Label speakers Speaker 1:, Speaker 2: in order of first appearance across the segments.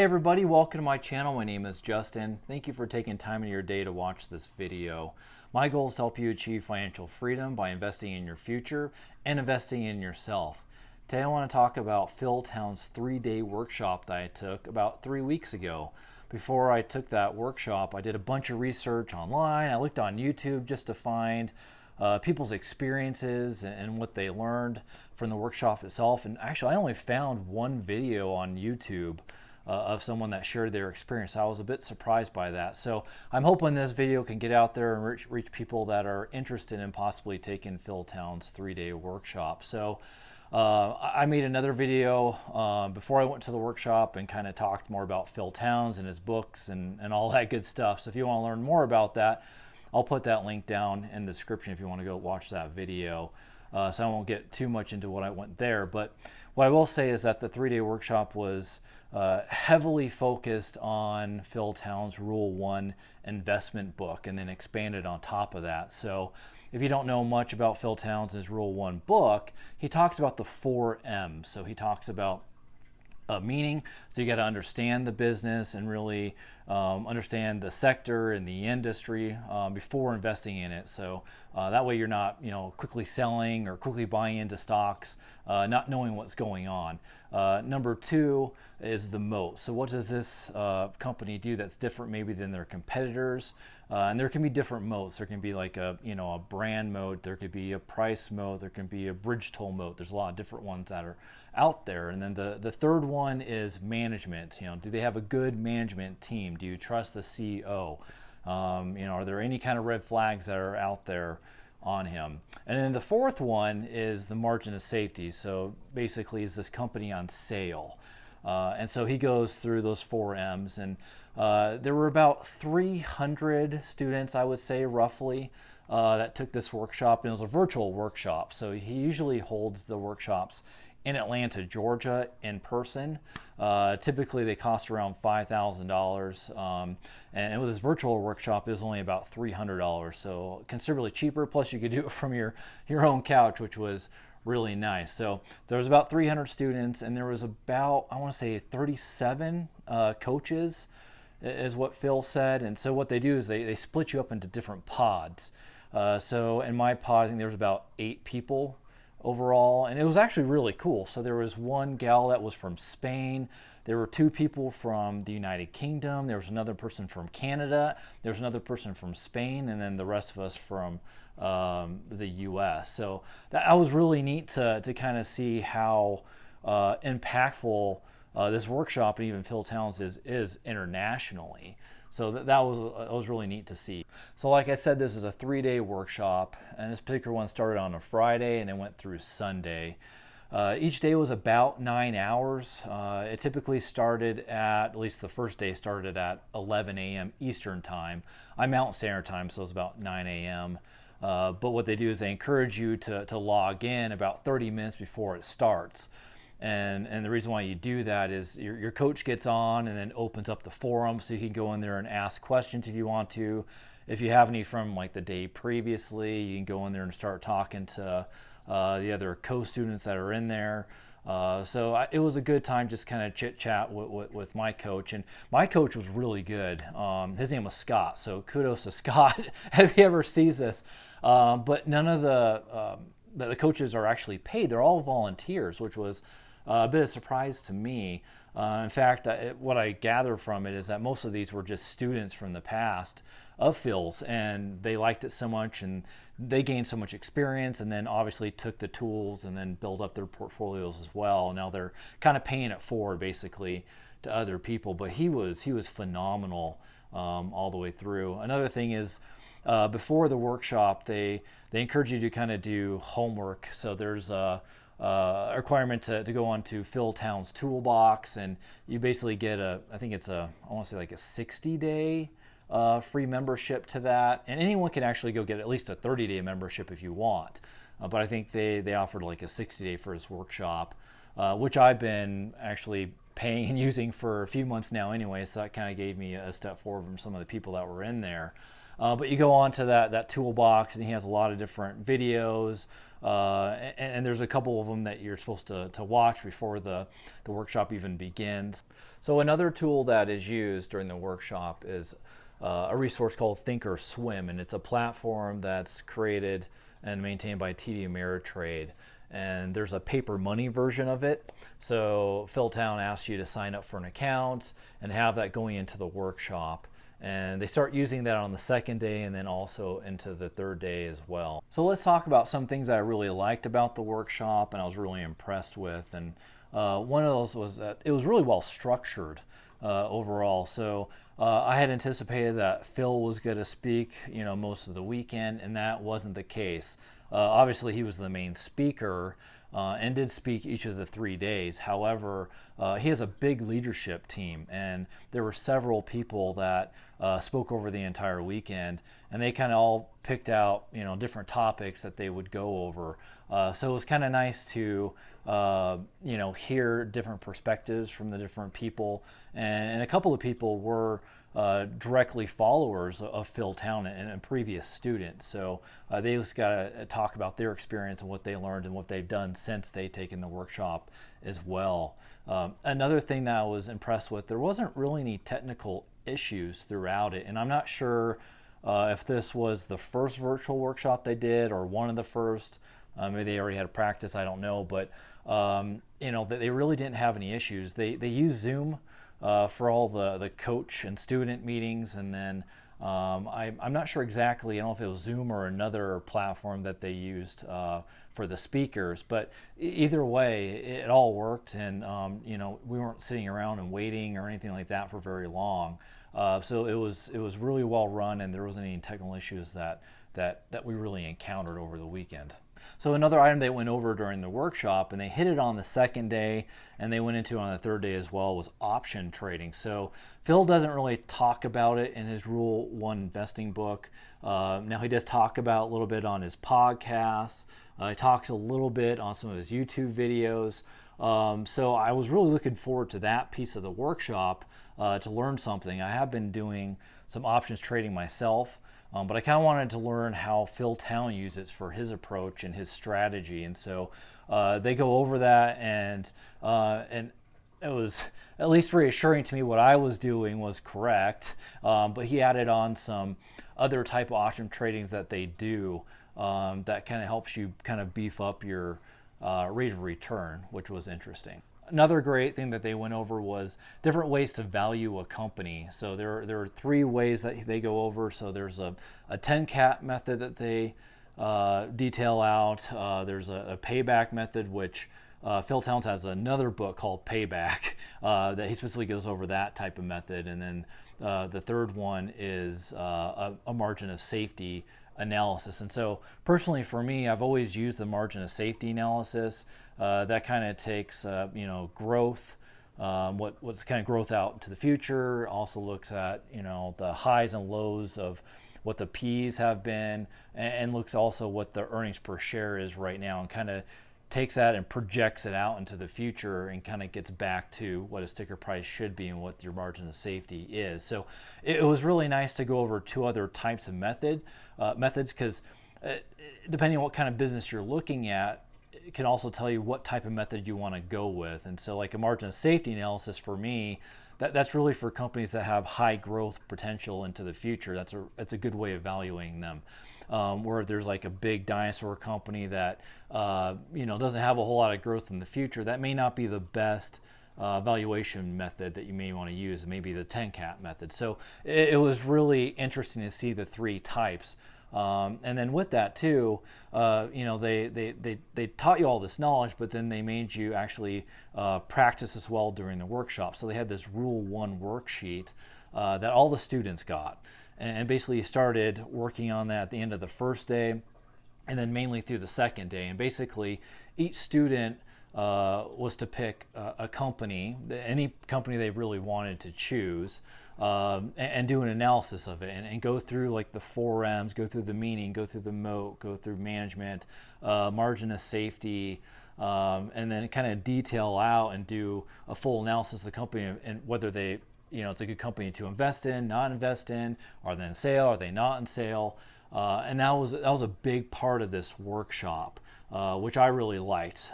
Speaker 1: everybody, welcome to my channel. My name is Justin. Thank you for taking time in your day to watch this video. My goal is to help you achieve financial freedom by investing in your future and investing in yourself. Today I want to talk about Phil Town's 3-day workshop that I took about 3 weeks ago. Before I took that workshop, I did a bunch of research online. I looked on YouTube just to find people's experiences and what they learned from the workshop itself. And actually, I only found one video on YouTube of someone that shared their experience. I was a bit surprised by that. So I'm hoping this video can get out there and reach people that are interested in possibly taking Phil Town's 3-day workshop. So I made another video before I went to the workshop and kind of talked more about Phil Towns and his books and all that good stuff. So if you want to learn more about that, I'll put that link down in the description if you want to go watch that video. So I won't get too much into what I went there. But what I will say is that the 3-day workshop was heavily focused on Phil Town's Rule 1 investment book and then expanded on top of that. So if you don't know much about Phil Towns' Rule 1 book, he talks about the 4 M's. So he talks about meaning, so you got to understand the business and really understand the sector and the industry before investing in it. So that way you're not, quickly selling or quickly buying into stocks, not knowing what's going on. Number 2 is the moat. So what does this company do that's different maybe than their competitors? And there can be different moats. There can be like a brand moat. There could be a price moat. There can be a bridge toll moat. There's a lot of different ones that are out there. And then the third one is management. Do they have a good management team? Do you trust the CEO? Are there any kind of red flags that are out there on him? And then the fourth one is the margin of safety. So basically, is this company on sale? And so he goes through those 4 M's, and there were about 300 students, I would say, roughly, that took this workshop, and it was a virtual workshop. So he usually holds the workshops in Atlanta, Georgia, in person. Typically, they cost around $5,000, and with this virtual workshop, it was only about $300, so considerably cheaper. Plus, you could do it from your own couch, which was really nice. So there was about 300 students, and there was about, I want to say, 37 coaches, is what Phil said. And so what they do is they split you up into different pods. So in my pod, I think there was about 8 people overall, and it was actually really cool. So there was one gal that was from Spain. There were 2 people from the United Kingdom. There was another person from Canada. There was another person from Spain, and then the rest of us from the U.S. So that was really neat to kind of see how impactful this workshop and even Phil Towns is internationally. So that was really neat to see. So like I said, this is a 3-day workshop, and this particular one started on a Friday and it went through Sunday. Each day was about 9 hours. It typically started at least the first day started at 11 a.m. Eastern time. I'm Mountain Standard Time, so it was about 9 a.m. But what they do is they encourage you to log in about 30 minutes before it starts. And the reason why you do that is your coach gets on and then opens up the forum, so you can go in there and ask questions if you want to. If you have any from like the day previously, you can go in there and start talking to the other co-students that are in there. So it was a good time just kind of chit chat with my coach, and my coach was really good. His name was Scott, so kudos to Scott if he ever sees this. But none of the coaches are actually paid. They're all volunteers, which was a bit of a surprise to me. In fact, what I gather from it is that most of these were just students from the past of Phil's, and they liked it so much and they gained so much experience, and then obviously took the tools and then built up their portfolios as well. Now they're kind of paying it forward basically to other people, but he was phenomenal all the way through. Another thing is, before the workshop, they encourage you to kind of do homework. So there's a requirement to go on to Phil Town's Toolbox, and you basically get I want to say like a 60-day free membership to that. And anyone can actually go get at least a 30-day membership if you want. But I think they offered like a 60-day for his workshop, which I've been actually paying and using for a few months now anyway. So that kind of gave me a step forward from some of the people that were in there. But you go on to that toolbox, and he has a lot of different videos, and there's a couple of them that you're supposed to watch before the workshop even begins. So another tool that is used during the workshop is a resource called Thinkorswim, and it's a platform that's created and maintained by TD Ameritrade. And there's a paper money version of it. So Philtown asks you to sign up for an account and have that going into the workshop. And they start using that on the second day and then also into the third day as well. So let's talk about some things I really liked about the workshop and I was really impressed with. And one of those was that it was really well structured overall. So I had anticipated that Phil was going to speak, most of the weekend, and that wasn't the case. Obviously, he was the main speaker and did speak each of the 3 days. However, he has a big leadership team, and there were several people that spoke over the entire weekend, and they kind of all picked out, different topics that they would go over. So it was kind of nice to, hear different perspectives from the different people, and a couple of people were directly followers of Philtown and previous students. So they just got to talk about their experience and what they learned and what they've done since they've taken the workshop as well. Another thing that I was impressed with, there wasn't really any technical issues throughout it. And I'm not sure if this was the first virtual workshop they did or one of the first. Maybe they already had a practice, I don't know. But, they really didn't have any issues. They used Zoom for all the coach and student meetings, and then I'm not sure exactly, I don't know if it was Zoom or another platform that they used for the speakers, but either way, it all worked, and we weren't sitting around and waiting or anything like that for very long. So it was really well run, and there wasn't any technical issues that we really encountered over the weekend. So another item they went over during the workshop, and they hit it on the second day, and they went into it on the third day as well, was option trading. So Phil doesn't really talk about it in his Rule 1 investing book. Now he does talk about a little bit on his podcast. He talks a little bit on some of his YouTube videos. So I was really looking forward to that piece of the workshop to learn something. I have been doing some options trading myself. But I kind of wanted to learn how Philtown uses it for his approach and his strategy, and so they go over that, and it was at least reassuring to me what I was doing was correct. But he added on some other type of option tradings that they do that kind of helps you kind of beef up your rate of return, which was interesting. Another great thing that they went over was different ways to value a company. So there are 3 ways that they go over. So there's a 10-cap method that they detail out. There's a payback method, which Phil Towns has another book called Payback that he specifically goes over that type of method. And then the third one is a margin of safety analysis. And so personally for me, I've always used the margin of safety analysis. That kind of takes growth, what's kind of growth out into the future. Also looks at the highs and lows of what the P's have been, and looks also what the earnings per share is right now, and kind of takes that and projects it out into the future and kind of gets back to what a sticker price should be and what your margin of safety is. So it was really nice to go over 2 other types of methods, because depending on what kind of business you're looking at, it can also tell you what type of method you want to go with. And so like a margin of safety analysis for me, that's really for companies that have high growth potential into the future. That's a good way of valuing them. Where there's like a big dinosaur company that doesn't have a whole lot of growth in the future, that may not be the best valuation method that you may want to use. Maybe the 10-cap method. So it was really interesting to see the 3 types. And then with that too, they taught you all this knowledge, but then they made you actually practice as well during the workshop. So they had this Rule 1 worksheet that all the students got. And basically you started working on that at the end of the first day, and then mainly through the second day. And basically each student was to pick a company, any company they really wanted to choose, and do an analysis of it, and go through like the 4 M's, go through the meaning, go through the moat, go through management, margin of safety, and then kind of detail out and do a full analysis of the company and whether they it's a good company to invest in, not invest in. Are they in sale? Are they not in sale? And that was a big part of this workshop, which I really liked.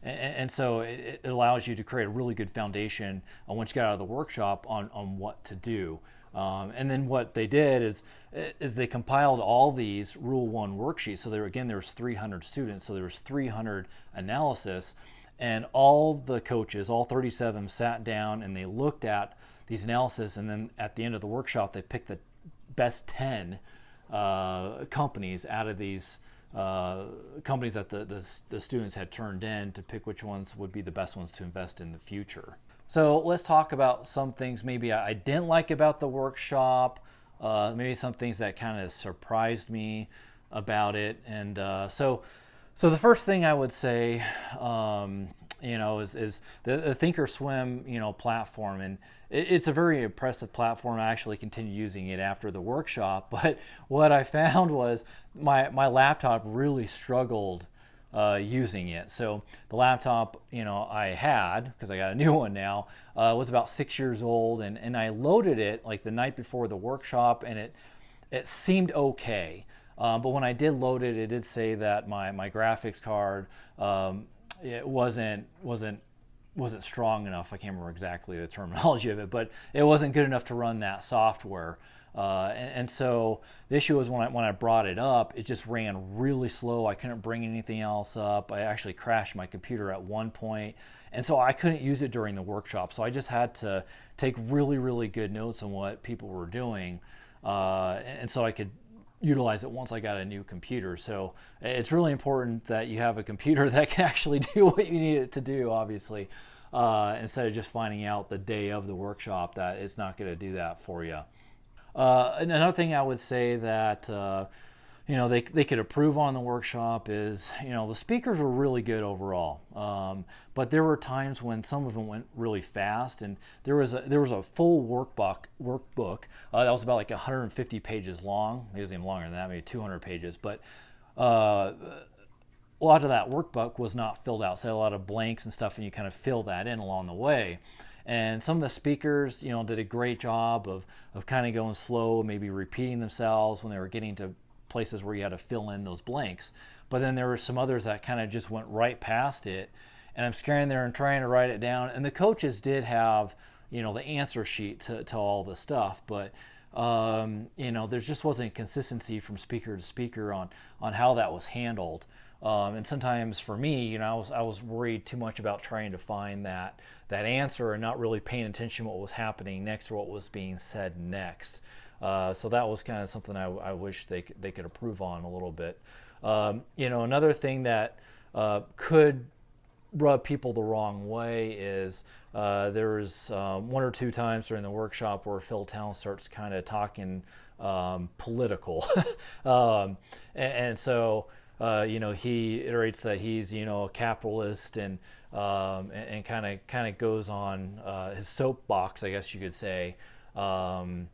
Speaker 1: And so it allows you to create a really good foundation on once you get out of the workshop on what to do. And then what they did is they compiled all these Rule 1 worksheets. So there was 300 students, so there was 300 analysis, and all the coaches, all 37 of them, sat down and they looked at these analysis, and then at the end of the workshop they picked the best 10 companies out of these companies that the students had turned in to pick which ones would be the best ones to invest in the future. So let's talk about some things maybe I didn't like about the workshop, maybe some things that kind of surprised me about it. And so the first thing I would say, is the Thinkorswim, platform. And it's a very impressive platform. I actually continued using it after the workshop. But what I found was my laptop really struggled using it. So the laptop, I had, because I got a new one now, was about 6 years old, and I loaded it like the night before the workshop, and it seemed okay. But when I did load it, it did say that my graphics card it wasn't strong enough. I can't remember exactly the terminology of it, but it wasn't good enough to run that software. And so the issue was when I brought it up, it just ran really slow. I couldn't bring anything else up. I actually crashed my computer at one point, and so I couldn't use it during the workshop. So I just had to take really, really good notes on what people were doing, and so I could utilize it once I got a new computer. So it's really important that you have a computer that can actually do what you need it to do, obviously, instead of just finding out the day of the workshop that it's not going to do that for you. Another thing I would say that they could improve on the workshop is, the speakers were really good overall, but there were times when some of them went really fast, and there was a full workbook that was about like 150 pages long. It was even longer than that, maybe 200 pages, but a lot of that workbook was not filled out. So a lot of blanks and stuff, and you kind of fill that in along the way. And some of the speakers, did a great job of kind of going slow, maybe repeating themselves when they were getting to places where you had to fill in those blanks. But then there were some others that kind of just went right past it. And I'm standing there and trying to write it down. And the coaches did have, the answer sheet to all the stuff. But, there just wasn't consistency from speaker to speaker on how that was handled. And sometimes for me, I was worried too much about trying to find that answer and not really paying attention to what was happening next or what was being said next. So that was kind of something I wish they could improve on a little bit. Another thing that could rub people the wrong way is there was one or two times during the workshop where Phil Town starts kind of talking political. And so he iterates that he's a capitalist and kind of goes on his soapbox, I guess you could say, kind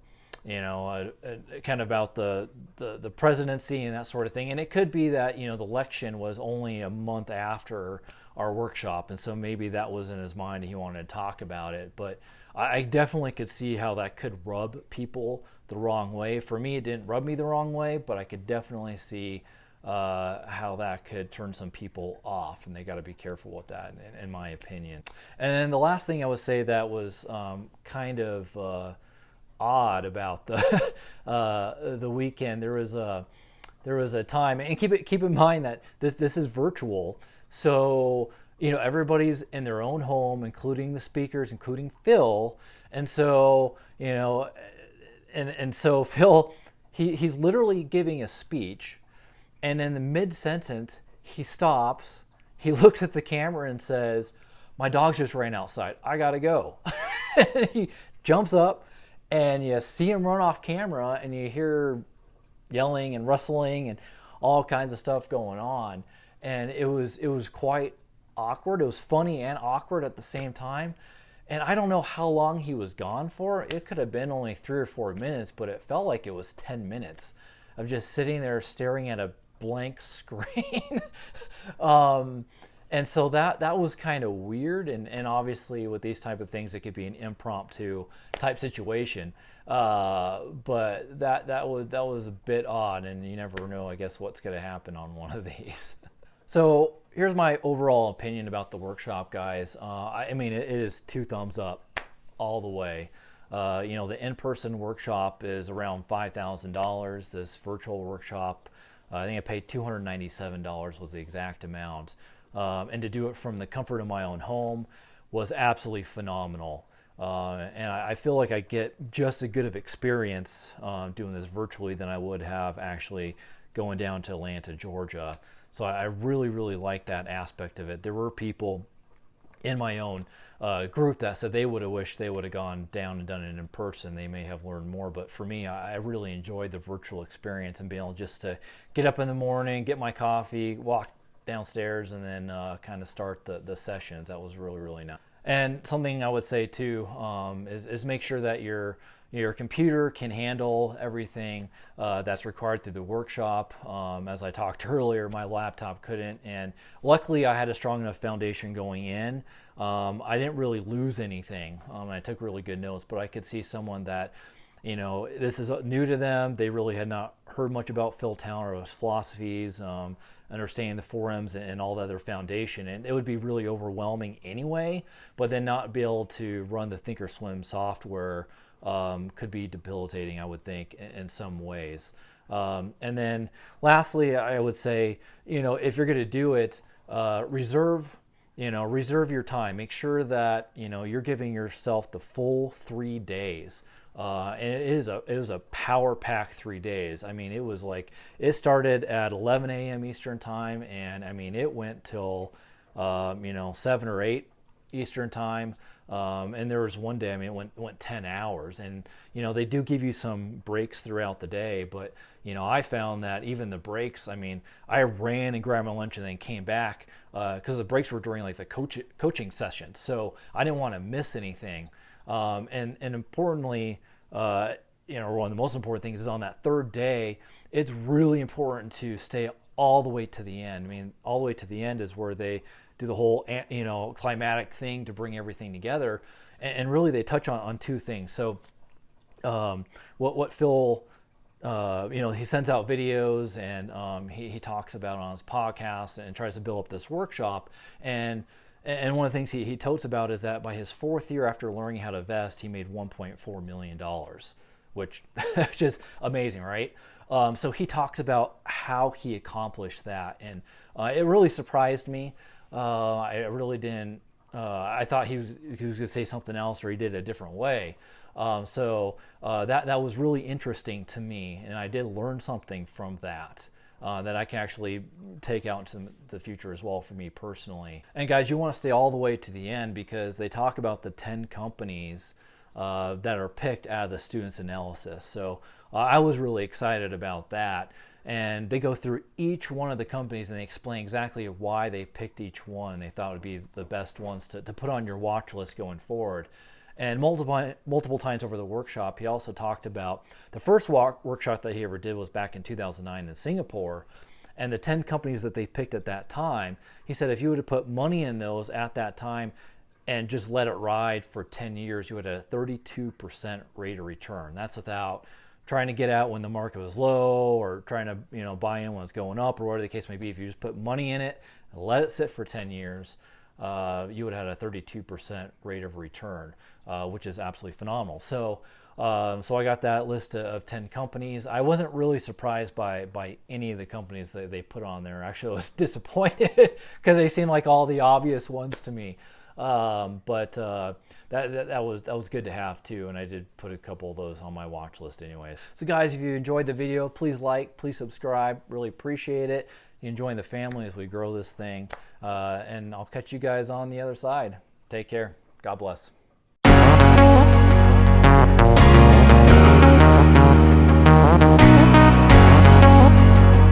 Speaker 1: of about the presidency and that sort of thing. And it could be that the election was only a month after our workshop, and so maybe that was in his mind and he wanted to talk about it. But I definitely could see how that could rub people the wrong way. For me, it didn't rub me the wrong way, but I could definitely see how that could turn some people off, and they got to be careful with that, in my opinion. And then the last thing I would say that was kind of odd about the weekend, there was a time, and keep in mind that this is virtual, so everybody's in their own home, including the speakers, including Phil, and so and so Phil, he's literally giving a speech. And in the mid-sentence, he stops, he looks at the camera and says, "My dogs just ran outside. I gotta go." And he jumps up, and you see him run off camera, and you hear yelling and rustling and all kinds of stuff going on. And it was quite awkward. It was funny and awkward at the same time. And I don't know how long he was gone for. It could have been only 3 or 4 minutes, but it felt like it was 10 minutes of just sitting there staring at a blank screen. And so that was kind of weird, and obviously with these type of things, it could be an impromptu type situation. But that was a bit odd, and you never know, I guess, what's going to happen on one of these. So here's my overall opinion about the workshop, guys. I mean, it is 2 thumbs up all the way. You know, the in-person workshop is around $5,000. This virtual workshop, I think I paid $297 was the exact amount. And to do it from the comfort of my own home was absolutely phenomenal. And I feel like I get just as good of experience doing this virtually than I would have actually going down to Atlanta, Georgia. So I really, really like that aspect of it. There were people in my own group that said they would have wished they would have gone down and done it in person. They may have learned more, but for me, I really enjoyed the virtual experience and being able just to get up in the morning, get my coffee, walk downstairs, and then kind of start the sessions. That was really, really nice. And something I would say too is make sure that your computer can handle everything that's required through the workshop. As I talked earlier, my laptop couldn't, and luckily I had a strong enough foundation going in. I didn't really lose anything. I took really good notes, but I could see someone that, you know, this is new to them. They really had not heard much about Phil Towner or his philosophies, understanding the forums and all the other foundation, and it would be really overwhelming anyway. But then not be able to run the Thinkorswim software could be debilitating, I would think, in some ways. And then lastly, I would say, you know, if you're going to do it, reserve your time. Make sure that, you know, you're giving yourself the full 3 days. And it was a power pack 3 days. I mean, it was like, it started at 11 a.m. Eastern time, and I mean, it went till 7 or 8 Eastern time. And there was one day, I mean, it went 10 hours, and you know, they do give you some breaks throughout the day, but you know, I found that even the breaks, I mean, I ran and grabbed my lunch and then came back because the breaks were during like the coaching sessions, so I didn't want to miss anything. And importantly, you know, one of the most important things is on that 3rd day, it's really important to stay all the way to the end. I mean, all the way to the end is where they do the whole, you know, climatic thing to bring everything together. And really they touch on 2 things. So what Phil, you know, he sends out videos, and he talks about it on his podcast and tries to build up this workshop. And one of the things he totes about is that by his 4th year after learning how to vest, he made $1.4 million, which is just amazing, right? So he talks about how he accomplished that, and it really surprised me. I really didn't. I thought he was going to say something else, or he did it a different way. So that was really interesting to me, and I did learn something from that. That I can actually take out into the future as well for me personally. And guys, you want to stay all the way to the end, because they talk about the 10 companies that are picked out of the students' analysis. So I was really excited about that. And they go through each one of the companies and they explain exactly why they picked each one. They thought would be the best ones to put on your watch list going forward. And multiple times over the workshop, he also talked about the first workshop that he ever did was back in 2009 in Singapore. And the 10 companies that they picked at that time, he said if you would have put money in those at that time and just let it ride for 10 years, you would have a 32% rate of return. That's without trying to get out when the market was low, or trying to, you know, buy in when it's going up, or whatever the case may be. If you just put money in it and let it sit for 10 years, you would have had a 32% rate of return, which is absolutely phenomenal. So I got that list of 10 companies. I wasn't really surprised by any of the companies that they put on there. Actually, I was disappointed because they seemed like all the obvious ones to me. But that was good to have too, and I did put a couple of those on my watch list anyways. So guys, if you enjoyed the video, please like, please subscribe. Really appreciate it. You join the family as we grow this thing, and I'll catch you guys on the other side. Take care. God bless.